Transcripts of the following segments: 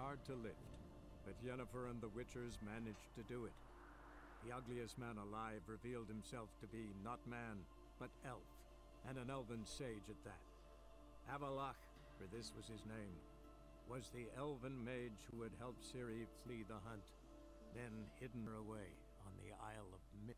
hard to lift, but Yennefer and the Witchers managed to do it. The ugliest man alive revealed himself to be not man, but elf, and an elven sage at that. Avalach, for this was his name, was the elven mage who had helped Ciri flee the hunt, then hidden her away on the Isle of Mist.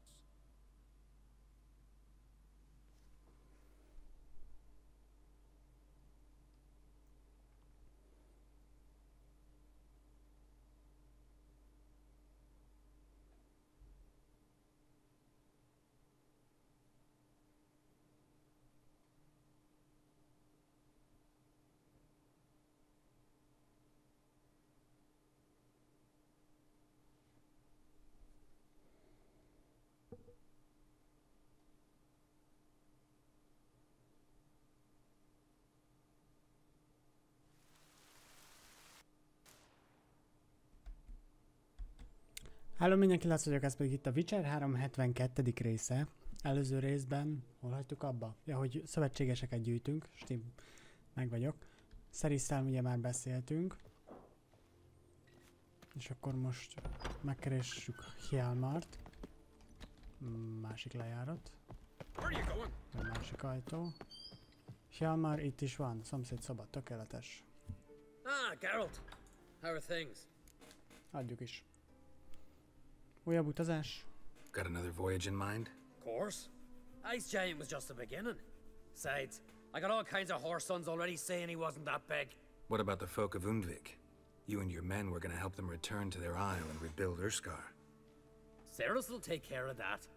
Hello mindenki, Lász vagyok, ez pedig itt a Witcher 3 72. része. Előző részben, hol hagytuk abba? Ja, hogy szövetségeseket gyűjtünk, Steam, meg vagyok. Cerisszel ugye már beszéltünk. És akkor most megkeressük Hjalmart. Másik lejárat. A másik ajtó. Hjalmar itt is van, szomszéd szoba, tökéletes. Ah, Geralt. How are things? Adjuk is. Újabb utazás. Got another voyage in mind? Of course. Ice Giant was just the beginning. Besides, I got all kinds of horse sons already saying he wasn't that big. What about the folk of Undvik? You and your men were gonna help them return to their isle and rebuild Urskar. Cerys will take care of that.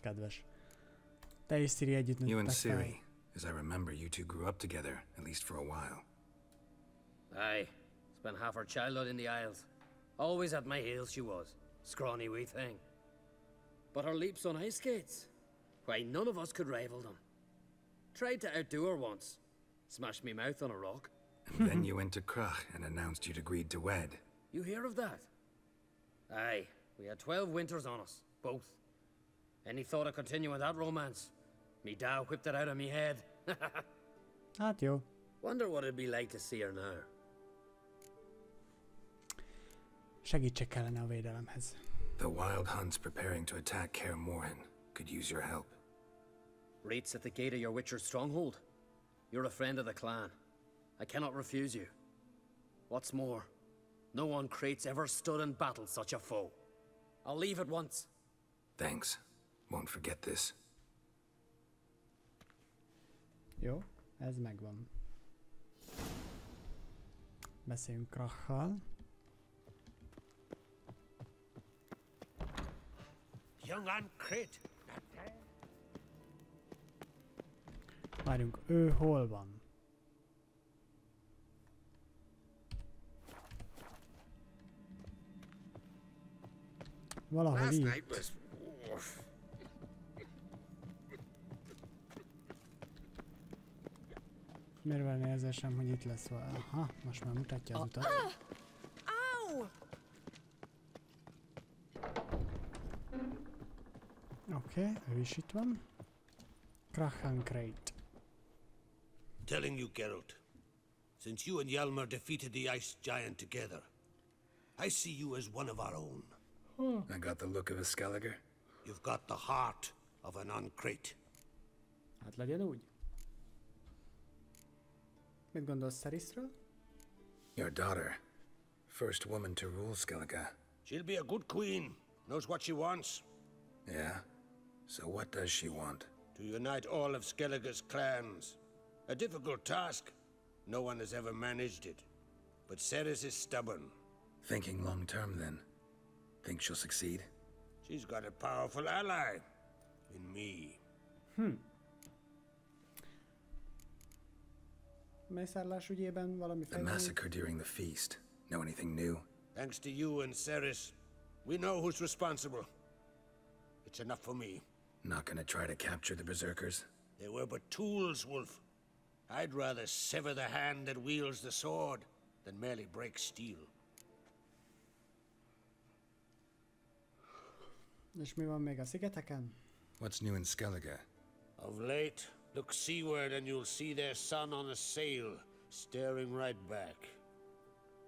Kedves. Te és Ciri együtt You and nőttek fel. Ciri, as I remember, you two grew up together, at least for a while. Aye, spent half her childhood in the Isles. Always at my heels she was, scrawny wee thing. But her leaps on ice skates, why none of us could rival them. Tried to outdo her once, smashed me mouth on a rock. And then you went to Krach and announced you'd agreed to wed. You hear of that? Aye, we had 12 winters on us, both. Any thought of continuing that romance? Me dad whipped it out of me head. Hát jó. Wonder what it'd be like to see her now. Segítség kellene a védelemhez. The wild hunts preparing to attack Kaer Morhen could use your help. Rates at the gate of your Witcher's stronghold. You're a friend of the clan. I cannot refuse you. What's more, no one Crate's ever stood in battle such a foe. I'll leave at once. Thanks. Won't forget this. Jó, ez megvan. Beszéljünk Krachal. Young and Crate. Várjunk, ő hol van? Valahol itt. Miért van érzésem, hogy itt lesz valami? Aha, most már mutatja az utat. Oké, ő is itt van. Crate. Telling you, Geralt, since you and Hjalmar defeated the Ice Giant together, I see you as one of our own. I got the look of a Skelliger. You've got the heart of an Uncrate. Hát legyen úgy. Mit gondolsz Cerisről? Your daughter. First woman to rule Skellige. She'll be a good queen, knows what she wants. Yeah? So what does she want? To unite all of Skellige's clans. A difficult task. No one has ever managed it. But Cerys is stubborn. Thinking long term, then. Think she'll succeed? She's got a powerful ally. In me. Mészárlás ügyében valami The fejlődés? massacre during the feast. Know anything new? Thanks to you and Cerys, we know who's responsible. It's enough for me. Not gonna try to capture the berserkers? They were but tools, Wolf. I'd rather sever the hand that wields the sword than merely break steel. És mi van még a szigeteken? What's new in Skellige? Of late, look seaward and you'll see their sun on a sail, staring right back.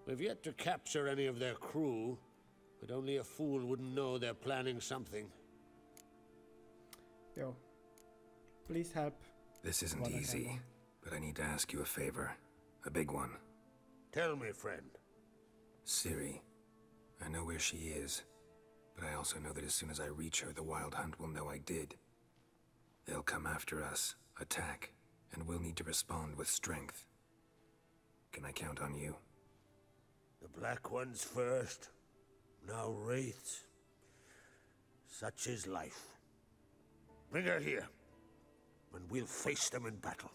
We've yet to capture any of their crew, but only a fool wouldn't know they're planning something. Jó. Please help. This isn't easy, but I need to ask you a favor. A big one. Tell me, friend. Ciri. I know where she is, but I also know that as soon as I reach her, the Wild Hunt will know I did. They'll come after us, attack, and we'll need to respond with strength. Can I count on you? The Black Ones first, now wraiths. Such is life. Bring her here, and we'll face them in battle.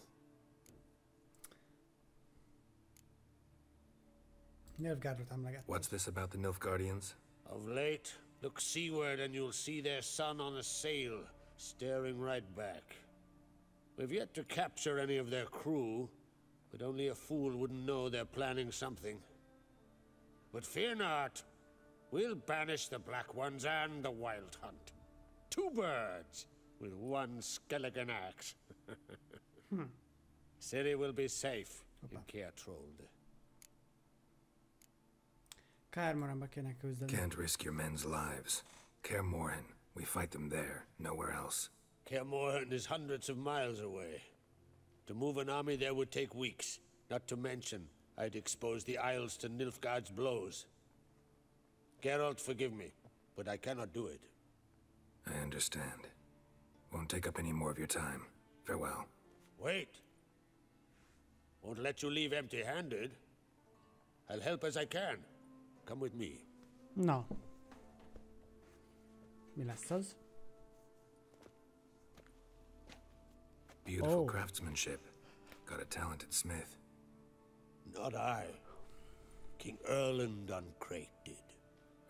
Nilfgaardot emlegettem. What's this about the Nilfgaardians? Of late, look seaward and you'll see their sun on a sail, staring right back. We've yet to capture any of their crew, but only a fool wouldn't know they're planning something. But fear not, we'll banish the Black Ones and the Wild Hunt. 2 birds with 1 skeleton axe. Ciri will be safe in Keatrold. Kármoranba kéne küzdeni. Can't risk your men's lives. Kaer Morhen. We fight them there, nowhere else. Kaer Morhen is hundreds of miles away. To move an army there would take weeks. Not to mention, I'd expose the Isles to Nilfgaard's blows. Geralt, forgive me, but I cannot do it. I understand. Won't take up any more of your time. Farewell. Wait. Won't let you leave empty-handed. I'll help as I can. Come with me. Na. Mi lesz az? Beautiful Oh. craftsmanship. Got a talented smith. Not I. King Erland Uncrate did.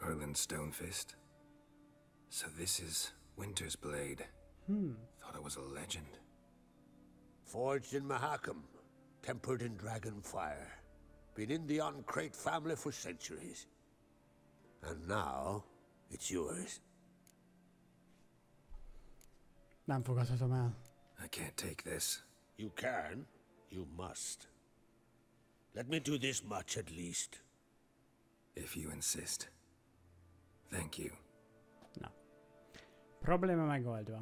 Erland Stonefist. So this is Winter's Blade. Thought it was a legend. Forged in Mahakam. Tempered in dragon fire. Been in the Uncrate family for centuries. And now, it's yours. Nem fogadhatom el. I can't take this. You can, you must. Let me do this much at least. If you insist. Thank you. Na. Probléma megoldva.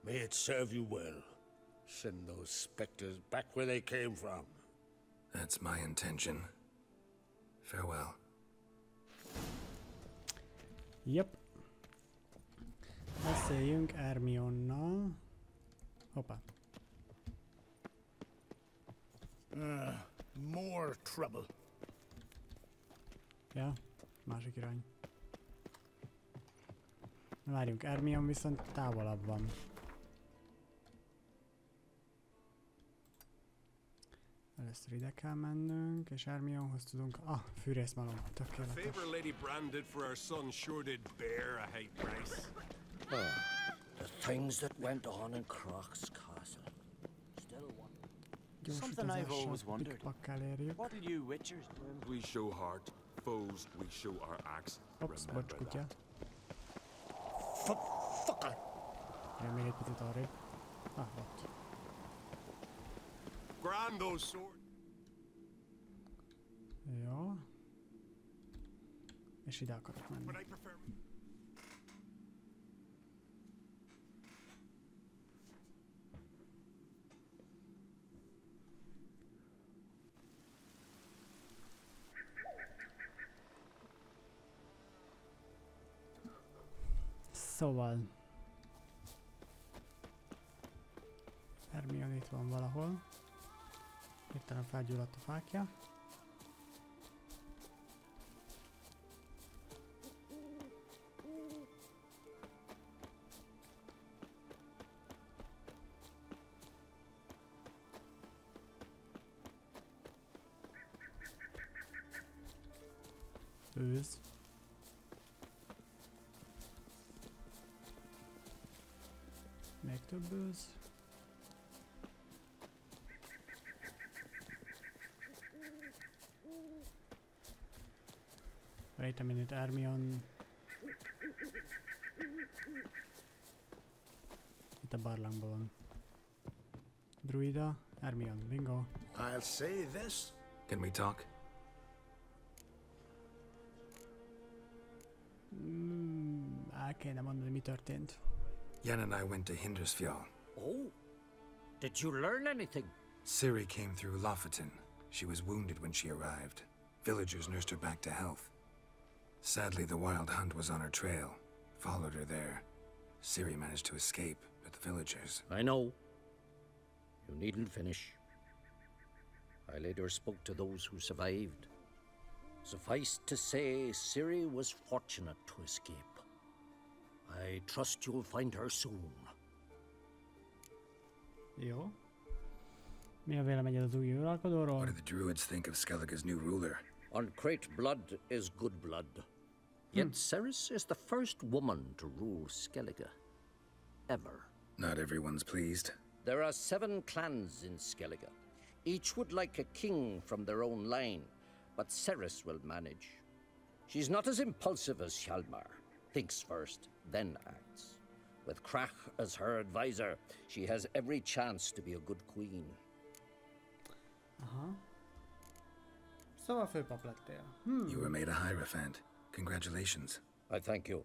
May it serve you well. Send those specters back where they came from. That's my intention. Farewell. Yep. Beszéljünk Ermionnal. Hoppá. More trouble. Ja, másik irány. Várjunk, Ermion viszont távolabb van. Először ide kell mennünk, és Ermionhoz tudunk... Ah, fűrészmalom, tökéletes. Favor Lady Brand did for our son sure did bear a high price. The things that went on in Croc's castle. Still one. Something I've always wondered. Pikpakkal érjük. What'll you witchers do? We show heart, foes we show our axe. Ops, bocs, kutya. Fucker! Én még egy picit arrébb. Ah, ott. Grind those swords. Jó. És ide akarok menni. But I prefer... Szóval... Hermione itt van valahol. Hirtelen felgyulladt a fákja. Ősz. Még több ősz. Wait a minute, Ermion. a barlangban van. Druida, Hermione, bingo. I'll say this. Can we talk? El kéne mondani, mi történt. Yen and I went to Hindersfjall. Oh, did you learn anything? Ciri came through Lofoten. She was wounded when she arrived. Villagers nursed her back to health. Sadly, the Wild Hunt was on her trail. Followed her there. Ciri managed to escape, but the villagers... I know. You needn't finish. I later spoke to those who survived. Suffice to say, Ciri was fortunate to escape. I trust you'll find her soon. Jó. Mi a véleményed az új uralkodóról? What do the druids think of Skellige's new ruler? Uncrate blood is good blood. Yet Ceres is the first woman to rule Skellige. Ever. Not everyone's pleased. There are 7 clans in Skellige. Each would like a king from their own line, but Ceres will manage. She's not as impulsive as Hjalmar. Thinks first, then acts. With Krach as her advisor, she has every chance to be a good queen. Aha. Szóval főpap lettél. You were made a Hierophant. Congratulations. I thank you.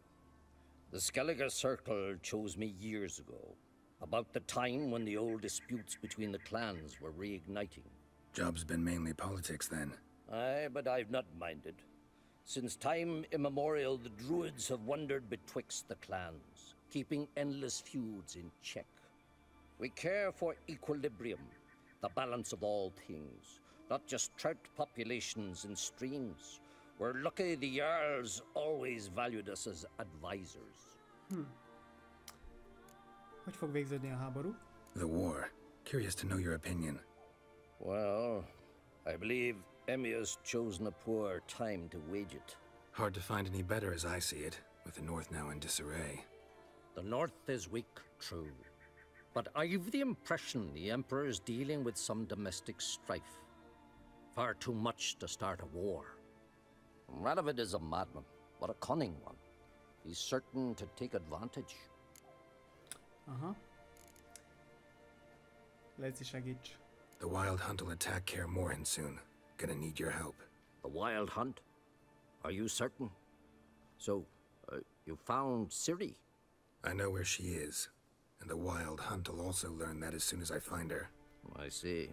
The Skellige Circle chose me years ago, about the time when the old disputes between the clans were reigniting. Job's been mainly politics then. Aye, but I've not minded. Since time immemorial, the druids have wandered betwixt the clans, keeping endless feuds in check. We care for equilibrium, the balance of all things, not just trout populations and streams. We're lucky the Jarls always valued us as advisors. Hogy fog végződni a háború? The war. Curious to know your opinion. Well, I believe Emmia's chosen a poor time to wage it. Hard to find any better as I see it, with the North now in disarray. The North is weak, true. But I've the impression the Emperor's dealing with some domestic strife. Far too much to start a war. Radovid is a madman, but a cunning one. He's certain to take advantage. Aha. Léci, segíts. The Wild Hunt will attack Kaer Morhen soon. Gonna need your help. The Wild Hunt? Are you certain? So, you found Ciri? I know where she is, and the Wild Hunt will also learn that as soon as I find her. I see.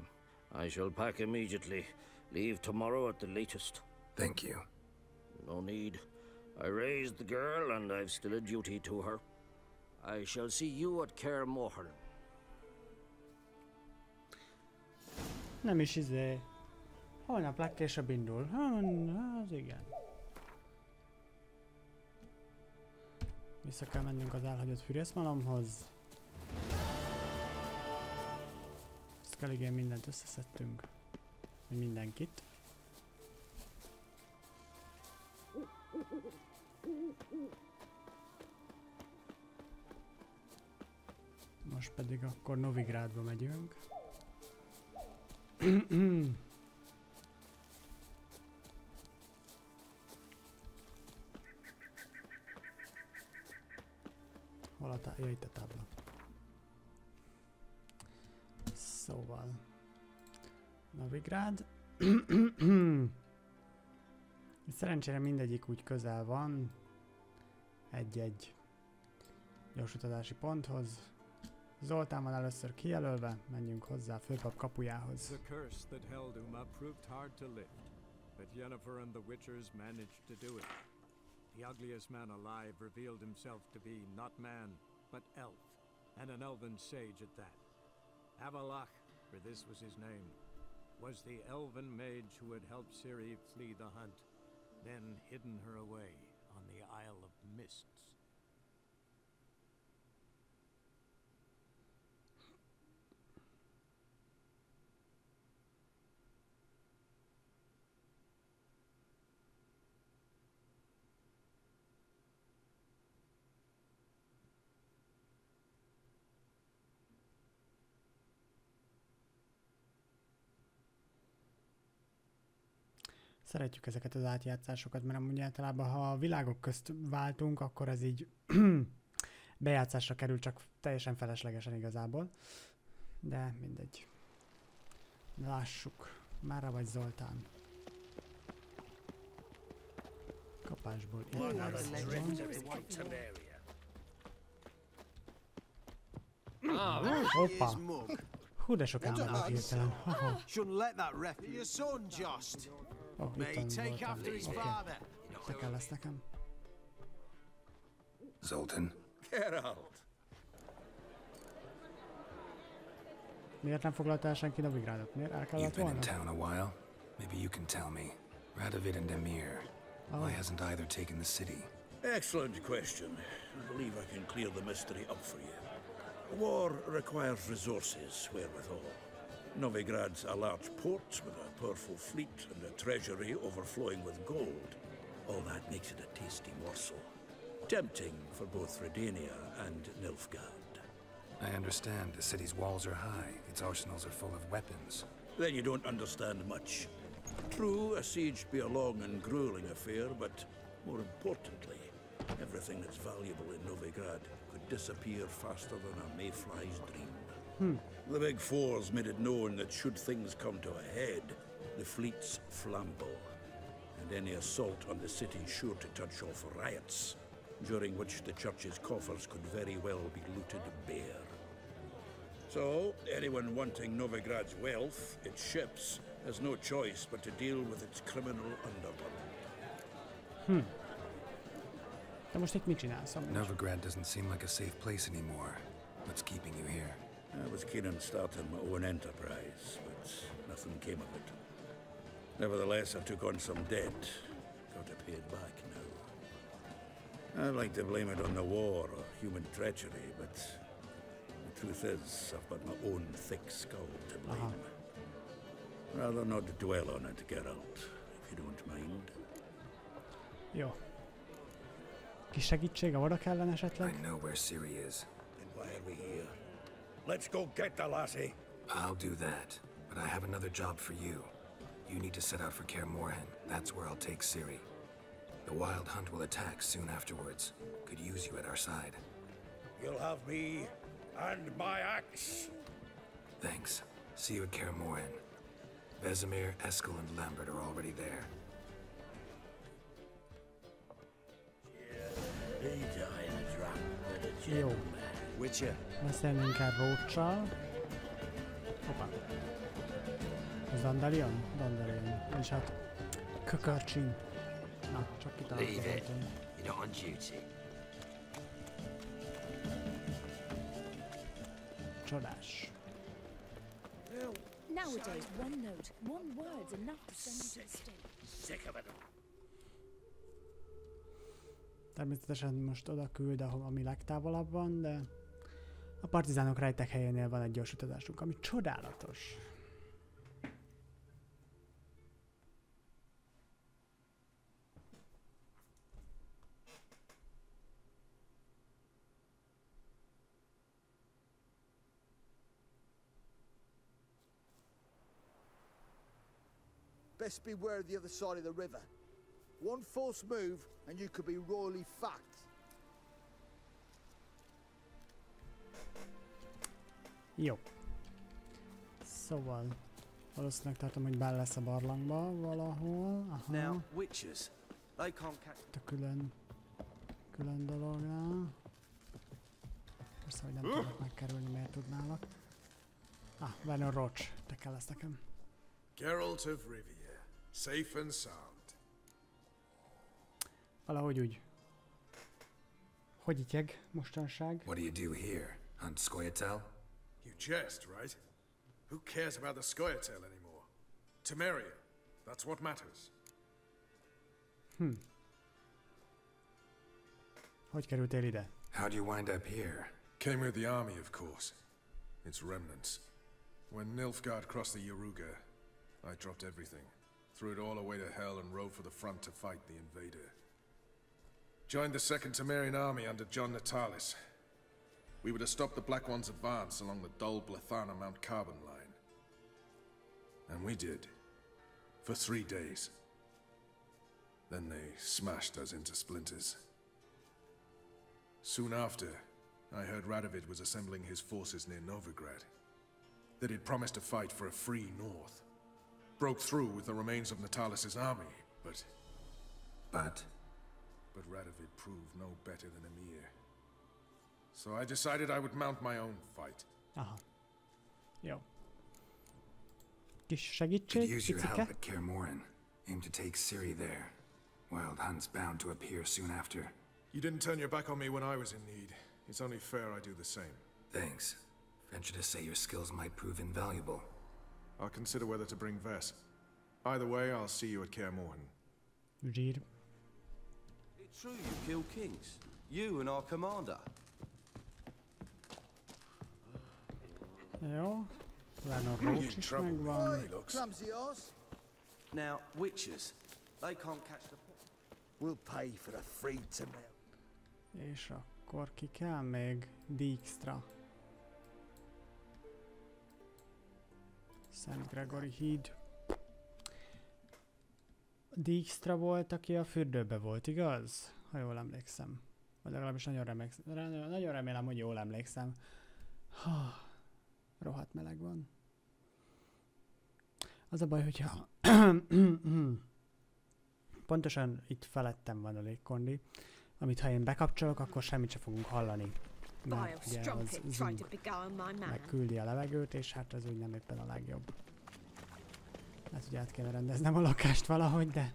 I shall pack immediately. Leave tomorrow at the latest. Thank you. No need. I raised the girl, and I've still a duty to her. I shall see you at Kaer Morhen. Nem is holnap legkésőbb indul. Az igen. Vissza kell mennünk az elhagyott fűrészmalomhoz. Skelligén mindent összeszedtünk. Mindenkit. Most pedig akkor Novigrádba megyünk. Hol a ja, itt a tábla. Szóval Novigrád. Szerencsére mindegyik úgy közel van. Egy-egy gyorsutazási ponthoz. Zoltán van először kijelölve, menjünk hozzá a főpap kapujához. The curse that held Uma proved hard to lift, but Yennefer and the Witchers managed to do it. The ugliest man alive revealed himself to be not man, but elf, and an elven sage at that. Avalach, for this was his name, was the elven mage who had helped Ciri flee the hunt, then hidden her away on the Isle of Mists. Szeretjük ezeket az átjátszásokat, mert amúgy általában, ha a világok közt váltunk, akkor ez így bejátszásra kerül, csak teljesen feleslegesen igazából. De mindegy. Lássuk. Mára vagy Zoltán? Kapásból Hoppa! Hú, de sok ember volt hirtelen. Oh, itt voltam. Oké. Te kell lesz nekem. Zoltan? Get out. Miért nem foglaltál senki Novigrádot? Miért el kellett You've been in volna? town a while. Maybe you can tell me. Radovid and Emir. Why hasn't either taken the city? Excellent question. I believe I can clear the mystery up for you. War requires resources wherewithal. Novigrad's a large port with a powerful fleet and a treasury overflowing with gold. All that makes it a tasty morsel. Tempting for both Redania and Nilfgaard. I understand the city's walls are high. Its arsenals are full of weapons. Then you don't understand much. True, a siege be a long and grueling affair, but more importantly, everything that's valuable in Novigrad could disappear faster than a mayfly's dream. The Big Four's made it known that should things come to a head, the fleet's flambeau, and any assault on the city sure to touch off riots, during which the church's coffers could very well be looted bare. So, anyone wanting Novigrad's wealth, its ships, has no choice but to deal with its criminal underworld. De most itt mit csinálsz? Novigrad doesn't seem like a safe place anymore. What's keeping you here? I was keen on starting my own enterprise, but nothing came of it. Nevertheless, I took on some debt. Got to pay it back now. I'd like to blame it on the war or human treachery, but the truth is, I've got my own thick skull to blame. Rather not dwell on it, Geralt, if you don't mind. Jó. Kis segítség, oda kellene I esetleg? know where Ciri is. And why are we here? Let's go get the lassie. I'll do that, but I have another job for you. You need to set out for Kaer Morhen. That's where I'll take Ciri. The Wild Hunt will attack soon afterwards. Could use you at our side. You'll have me and my axe. Thanks. See you at Kaer Morhen. Vesemir, Eskel, and Lambert are already there. Jó. Witcher. Beszélnünk kell Roach-sal. Hoppá. Ez Dandelion? Dandelion. És hát... Kökörcsin. Na, csak kitalálkozom. You're not on duty. Csodás. Nowadays, one note, one word's enough to send you to the state. Sick of it. Természetesen most oda küld, ami legtávolabb van, de a partizánok rejtek helyénél van egy gyors utazásunk, ami csodálatos. Best beware of the other side of the river. One false move and you could be royally fucked. Jó. Szóval valószínűleg tartom, hogy bele lesz a barlangba valahol. Aha. Now, witches, they can't catch. Itt a külön dolognál. Persze, hogy nem tudok megkerülni, miért tudnálak. Ah, Vernon Roach, te kell lesz nekem. Geralt of Rivia, safe and sound. Valahogy úgy. Hogy ityeg mostanság? What do you do here? Hunt Scoia'tael? You jest, right? Who cares about the Scoia'tael anymore? Temeria, that's what matters. Hogy kerültél ide? How'd you wind up here? Came with the army, of course. Its remnants. When Nilfgaard crossed the Yaruga, I dropped everything. Threw it all away to hell and rode for the front to fight the invader. Joined the Second Temerian army under John Natalis. We were to stop the Black One's advance along the Dol Blathana Mount Carbon line. And we did. For 3 days. Then they smashed us into splinters. Soon after, I heard Radovid was assembling his forces near Novigrad. That he'd promised to fight for a free north. Broke through with the remains of Natalis' army, but... But Radovid proved no better than Emir. So I decided I would mount my own fight. Aha. Jó. Kis could segítség, use your help picike. at Kaer Morhen. Aim to take Ciri there. Wild Hunt's bound to appear soon after. You didn't turn your back on me when I was in need. It's only fair I do the same. Thanks. Venture to say your skills might prove invaluable. I'll consider whether to bring Vess. Either way, I'll see you at Kaer Morhen. Zsír. It's true you kill kings. You and our commander. Jó. Talán a rócs is megvan. Clumsy ass. Now, witches, they can't catch the... We'll pay for the free to melt. És akkor ki kell még? Dijkstra. Szent Gregory híd. Dijkstra volt, aki a fürdőbe volt, igaz? Ha jól emlékszem. Vagy legalábbis nagyon remélem, hogy jól emlékszem. Rohadt meleg van. Az a baj, hogyha pontosan itt felettem van a légkondi, amit ha én bekapcsolok, akkor semmit sem fogunk hallani. Mert ugye az zúg megküldi a levegőt, és hát ez úgy nem éppen a legjobb. Hát ugye át kéne rendeznem a lakást valahogy, de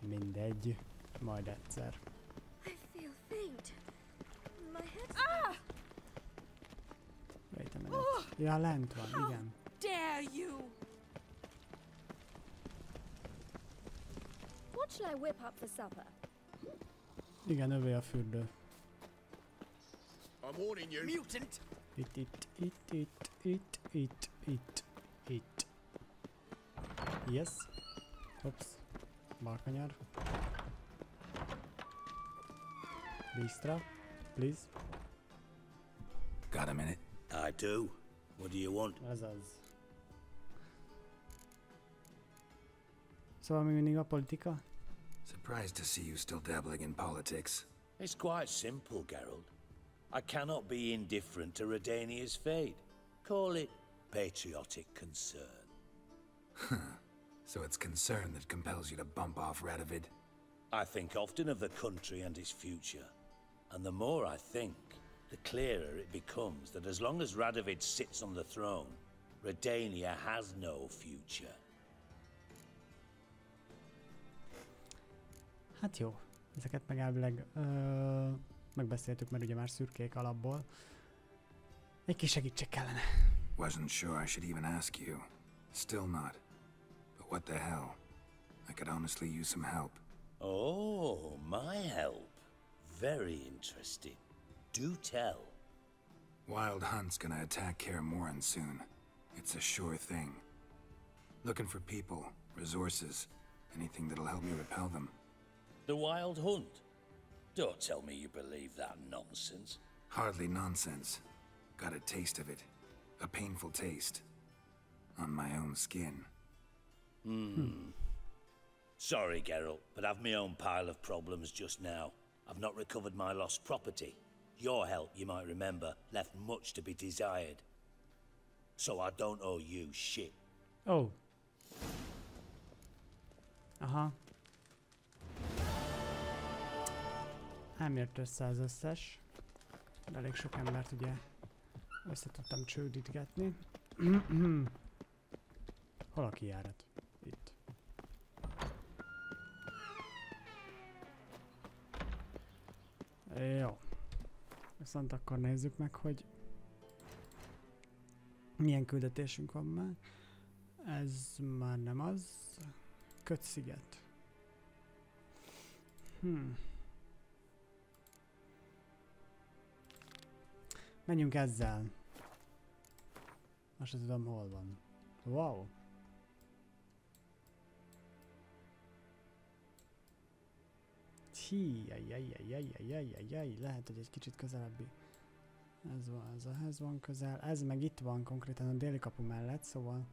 mindegy, majd egyszer. Wait a minute. Ja, lent van, igen. Dare you! What shall I whip up for supper? Igen, övé a fürdő. I'm warning you. Mutant! Itt. Yes. Oops. Balkanyar. Dijkstra, please. Got a minute? I do. What do you want? Ez az. Szóval még mindig a politika? Surprised to see you still dabbling in politics. It's quite simple, Geralt. I cannot be indifferent to Redania's fate. Call it patriotic concern. So it's concern that compels you to bump off Radovid? I think often of the country and its future. And the more I think, the clearer it becomes that as long as Radovid sits on the throne, Redania has no future. Hát jó. Ezeket meg elvileg megbeszéltük, mert ugye már szürkék alapból. Egy kis segítség kellene. Wasn't sure I should even ask you. Still not. But what the hell? I could honestly use some help. Oh, my help. Very interesting. Do tell. Wild Hunt's gonna attack Kaer Morhen soon. It's a sure thing. Looking for people, resources, anything that'll help me repel them. The Wild Hunt? Don't tell me you believe that nonsense. Hardly nonsense. Got a taste of it. A painful taste. On my own skin. Sorry, Geralt, but I've my own pile of problems just now. I've not recovered my lost property. Your help, you might remember, left much to be desired. So I don't owe you shit. Oh. Aha. Nem jött össze az összes. De elég sok embert ugye össze tudtam csődítgetni. Hol a kijárat? Itt. Jó. Viszont akkor nézzük meg, hogy milyen küldetésünk van már. Ez már nem az. Kötsziget. Menjünk ezzel. Most sem tudom, hol van. Wow. Lehet, hogy egy kicsit közelebbi. Ez van, ez ehhez van közel. Ez meg itt van konkrétan a déli kapu mellett, szóval...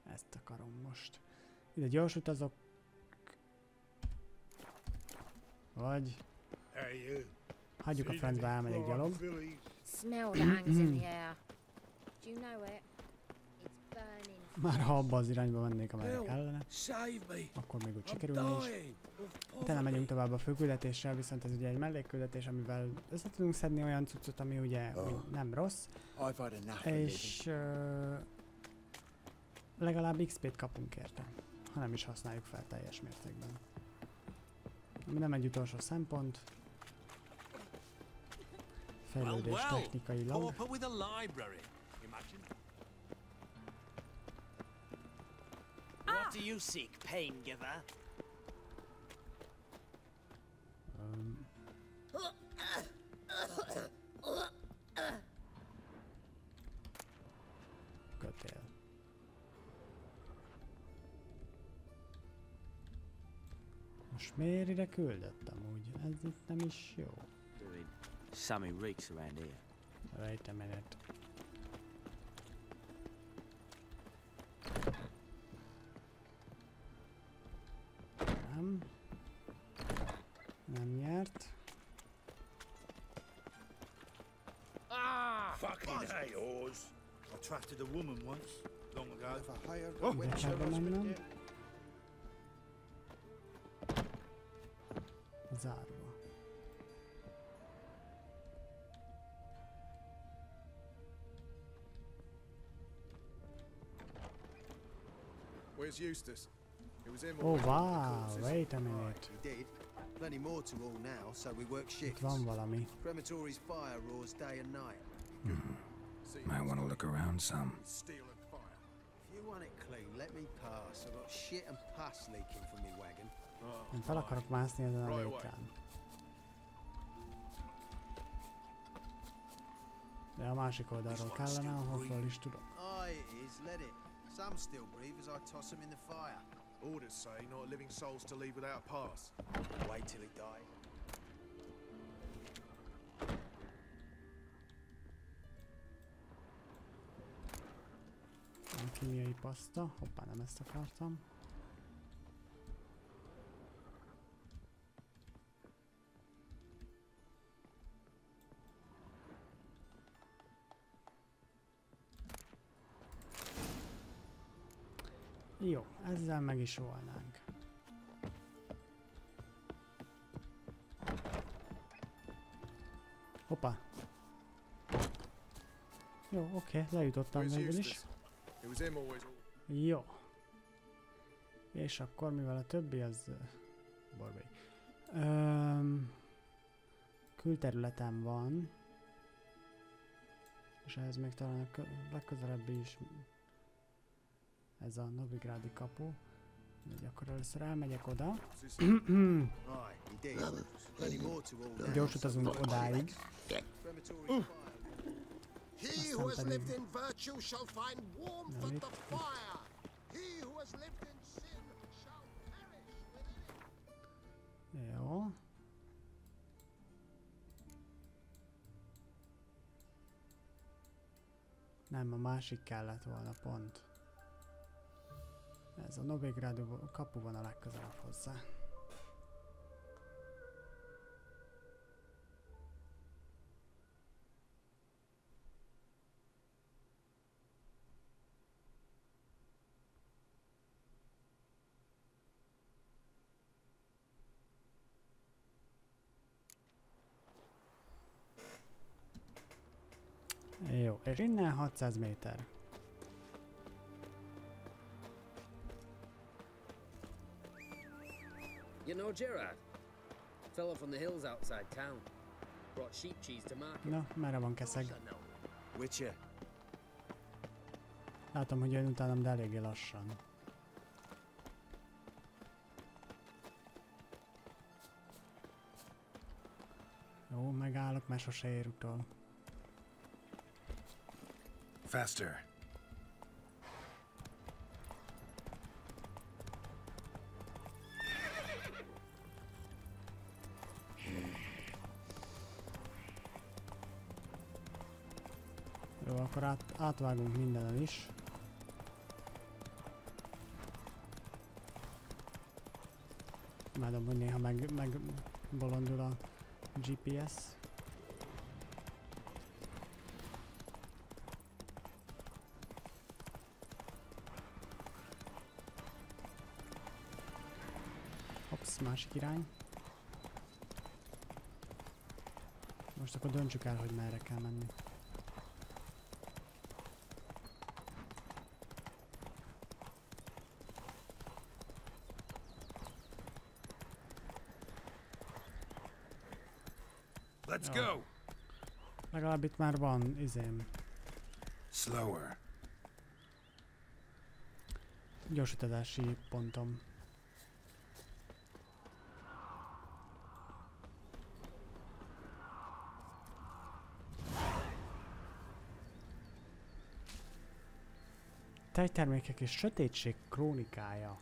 Ezt akarom most. Ide gyors utazok. Vagy hagyjuk a francba, elmegyek gyalog. Smell that hangs in the air. Do you know it? It's burning. Már ha abba az irányba mennék, amelyre kellene, akkor még úgy sikerülne is. Utána megyünk tovább a főküldetéssel, viszont ez ugye egy mellékküldetés, amivel össze tudunk szedni olyan cuccot, ami ugye nem rossz. És legalább XP-t kapunk érte, ha nem is használjuk fel teljes mértékben. Ami nem egy utolsó szempont. Fejlődés technikailag. What do you seek, pain giver? Kötél. Most miért ide küldöttem úgy? Ez itt nem is jó. Something reeks around here. Wait a minute. Nem nyert. Fucking A-holes. I trusted a woman once, long ago. Ide kell bemennem. Zárva. Where's Eustace? It was him. Oh wow, wait a minute. He did. Plenty more to all now, so we work Itt shifts. van valami. Crematory's fire roars day and night. Might want to look around some. Steel and fire. If you want it clean, let me pass. I've got shit and pus leaking from me wagon. Én fel akarok mászni ezen a létrán. De a másik oldalról kellene, ahol föl is tudok. Aye, it is. Let it. Some still breathe as I toss them in the fire. Orders say not a living soul's to leave without a pass. Wait till he dies. Kémiai paszta. Hoppá, nem ezt akartam. Jó, ezzel meg is volnánk. Hoppá. Jó, oké, lejutottam végül is. Jó. És akkor, mivel a többi az... Borbély. Külterületen van. És ehhez még talán a legközelebbi is... Ez a Novigrádi kapu. Így akkor először elmegyek oda. Gyors utazunk odáig. He who has lived in virtue shall find warmth at the fire. He who has lived in sin shall perish within it. Jó. Nem, a másik kellett volna pont. Ez a Novigrádi kapu van a legközelebb hozzá. Jó, és innen 600 méter. You know Gerard? Fellow from the hills outside town. Brought sheep cheese to market. Na, merre van keszeg? Witcher. Látom, hogy jön utánam, de eléggé lassan. Jó, megállok, mert sose ér utol. Faster. Jó, akkor átvágunk mindenen is. Imádom, hogy néha bolondul a GPS. Hopsz, másik irány. Most akkor döntsük el, hogy merre kell menni. Let's go. Legalább itt már van izém. Slower. Gyors utazási pontom. Tejtermékek és sötétség krónikája.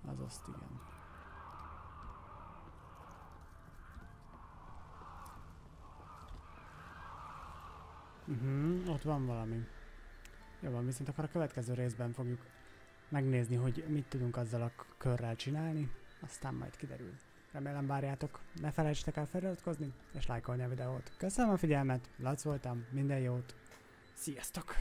Az azt igen. Ott van valami. Jó van, viszont akkor a következő részben fogjuk megnézni, hogy mit tudunk azzal a körrel csinálni, aztán majd kiderül. Remélem várjátok, ne felejtsetek el feliratkozni és lájkolni a videót. Köszönöm a figyelmet, Lac voltam, minden jót, sziasztok!